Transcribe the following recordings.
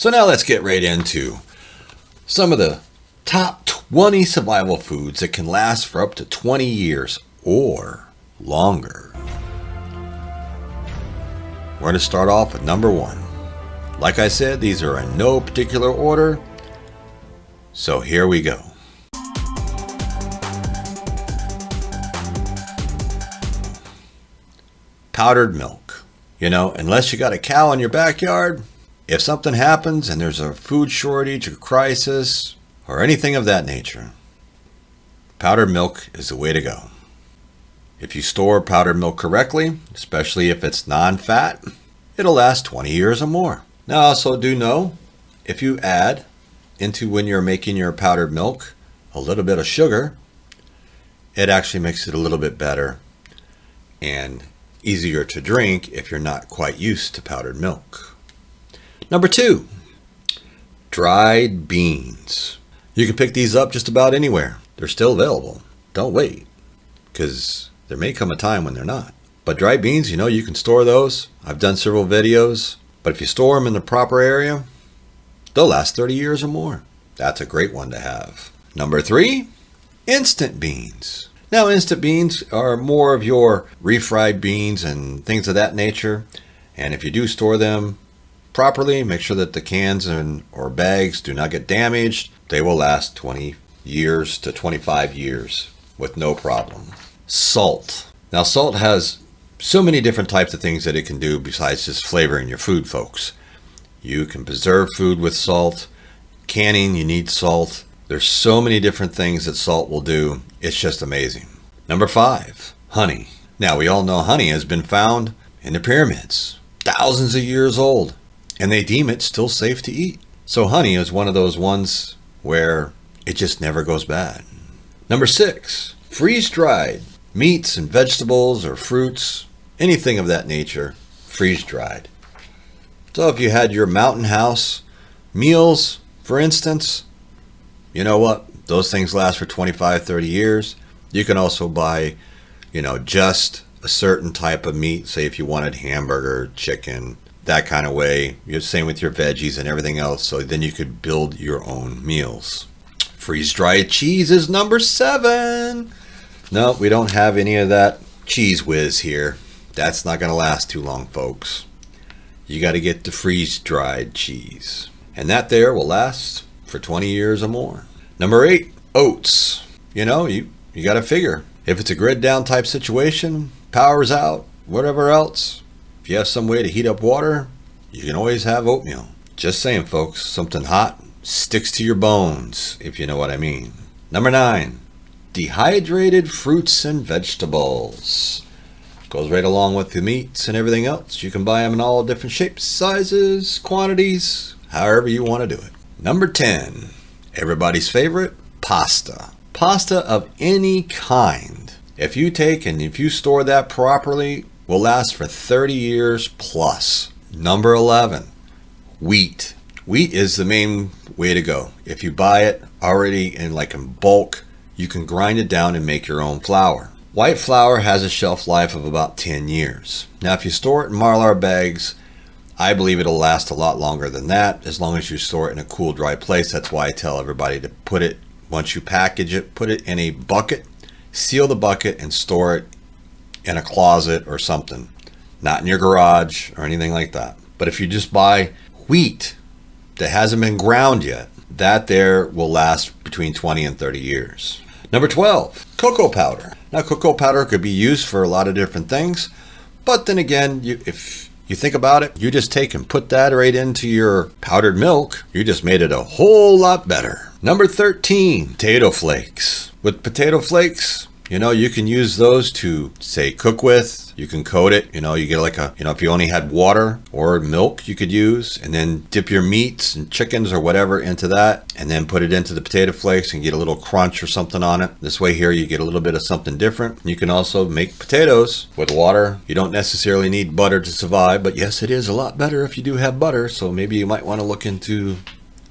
So now let's get right into some of the top 20 survival foods that can last for up to 20 years or longer. We're going to start off with number 1. Like I said, these are in no particular order. So here we go. Powdered milk. You know, unless you got a cow in your backyard, if something happens and there's a food shortage or crisis or anything of that nature, powdered milk is the way to go. If you store powdered milk correctly, especially if it's non-fat, it'll last 20 years or more. Now, I also do know if you add into when you're making your powdered milk a little bit of sugar, it actually makes it a little bit better and easier to drink if you're not quite used to powdered milk. Number 2, dried beans. You can pick these up just about anywhere. They're still available. Don't wait, because there may come a time when they're not. But dried beans, you know, you can store those. I've done several videos, but if you store them in the proper area, they'll last 30 years or more. That's a great one to have. Number 3, instant beans. Now, instant beans are more of your refried beans and things of that nature. And if you do store them properly, make sure that the cans or bags do not get damaged. They will last 20 years to 25 years with no problem. Salt. Now, salt has so many different types of things that it can do besides just flavoring your food, folks. You can preserve food with salt. Canning, you need salt. There's so many different things that salt will do. It's just amazing. Number 5, honey. Now, we all know honey has been found in the pyramids, thousands of years old, and they deem it still safe to eat. So honey is one of those ones where it just never goes bad. Number 6, freeze-dried meats and vegetables or fruits, anything of that nature, freeze-dried. So if you had your mountain house meals, for instance, you know what? Those things last for 25, 30 years. You can also buy, just a certain type of meat. Say if you wanted hamburger, chicken, that kind of way. You're same with your veggies and everything else. So then you could build your own meals. Freeze-dried cheese is number 7. No, we don't have any of that cheese whiz here. That's not going to last too long, folks. You got to get the freeze-dried cheese. And that there will last for 20 years or more. Number 8, oats. You got to figure. If it's a grid down type situation, power's out, whatever else, if you have some way to heat up water, you can always have oatmeal. Just saying, folks, something hot sticks to your bones, if you know what I mean. Number 9, dehydrated fruits and vegetables. Goes right along with the meats and everything else. You can buy them in all different shapes, sizes, quantities, however you want to do it. Number 10, everybody's favorite, pasta. Pasta of any kind. If you store that properly, will last for 30 years plus. Number 11, wheat. Wheat is the main way to go. If you buy it already in bulk, you can grind it down and make your own flour. White flour has a shelf life of about 10 years. Now, if you store it in Mylar bags, I believe it'll last a lot longer than that, as long as you store it in a cool, dry place. That's why I tell everybody to put it, once you package it, put it in a bucket, seal the bucket, and store it in a closet or something. Not in your garage or anything like that. But if you just buy wheat that hasn't been ground yet, that there will last between 20 and 30 years. Number 12, cocoa powder. Now, cocoa powder could be used for a lot of different things, but then again, if you think about it, you just take and put that right into your powdered milk. You just made it a whole lot better. Number 13, potato flakes. With potato flakes, you can use those to, say, cook with. You can coat it. You get if you only had water or milk, you could use, and then dip your meats and chickens or whatever into that, and then put it into the potato flakes and get a little crunch or something on it. This way here, you get a little bit of something different. You can also make potatoes with water. You don't necessarily need butter to survive, but yes, it is a lot better if you do have butter. So maybe you might want to look into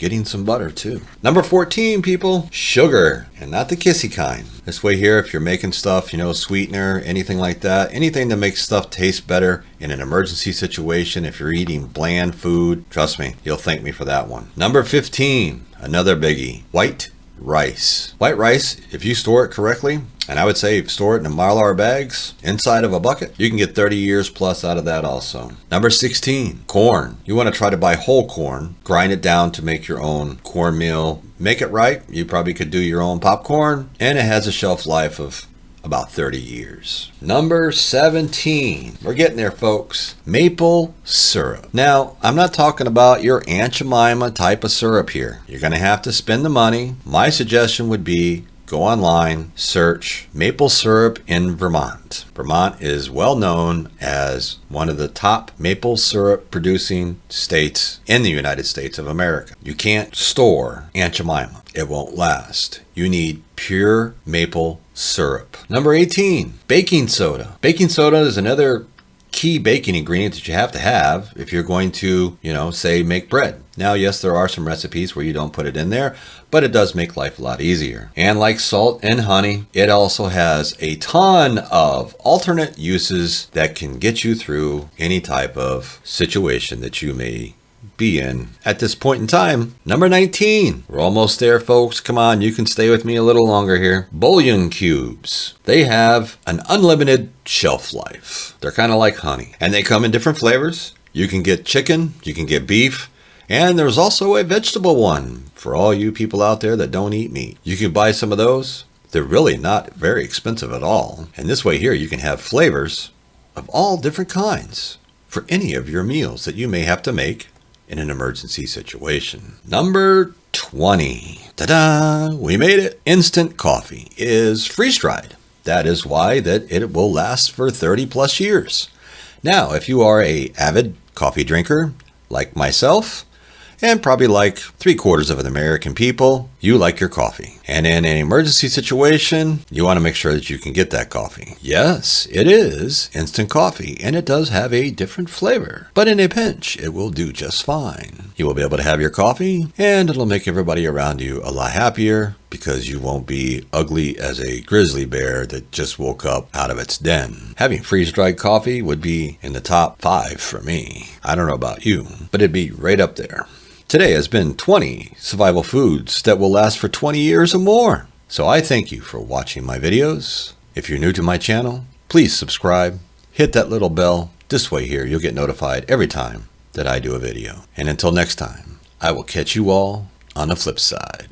getting some butter too. Number 14, people, sugar, and not the kissy kind. This way here, if you're making stuff, sweetener, anything like that, anything that makes stuff taste better in an emergency situation, if you're eating bland food, trust me, you'll thank me for that one. Number 15, another biggie, white rice. White rice, if you store it correctly, and I would say store it in Mylar bags inside of a bucket, you can get 30 years plus out of that also. Number 16, corn. You want to try to buy whole corn, grind it down to make your own cornmeal. Make it right, you probably could do your own popcorn, and it has a shelf life of about 30 years. Number 17, we're getting there, folks. Maple syrup. Now, I'm not talking about your Aunt Jemima type of syrup here. You're going to have to spend the money. My suggestion would be go online, search maple syrup in Vermont. Vermont is well known as one of the top maple syrup producing states in the United States of America. You can't store Aunt Jemima. It won't last. You need pure maple syrup. Number 18, baking soda. Baking soda is another key baking ingredient that you have to have if you're going to, say make bread. Now, yes, there are some recipes where you don't put it in there, but it does make life a lot easier. And like salt and honey, it also has a ton of alternate uses that can get you through any type of situation that you may be in at this point in time. Number 19, we're almost there, folks. Come on, you can stay with me a little longer here. Bouillon cubes. They have an unlimited shelf life. They're kind of like honey, and they come in different flavors. You can get chicken, you can get beef, and there's also a vegetable one for all you people out there that don't eat meat. You can buy some of those. They're really not very expensive at all. And this way here, you can have flavors of all different kinds for any of your meals that you may have to make in an emergency situation. Number 20. Ta-da! We made it. Instant coffee is freeze-dried. That is why that it will last for 30 plus years. Now, if you are an avid coffee drinker like myself, and probably like 3/4 of the American people, you like your coffee. And in an emergency situation, you want to make sure that you can get that coffee. Yes, it is instant coffee, and it does have a different flavor. But in a pinch, it will do just fine. You will be able to have your coffee, and it'll make everybody around you a lot happier because you won't be ugly as a grizzly bear that just woke up out of its den. Having freeze-dried coffee would be in the top 5 for me. I don't know about you, but it'd be right up there. Today has been 20 survival foods that will last for 20 years or more. So I thank you for watching my videos. If you're new to my channel, please subscribe, hit that little bell. This way here, you'll get notified every time that I do a video. And until next time, I will catch you all on the flip side.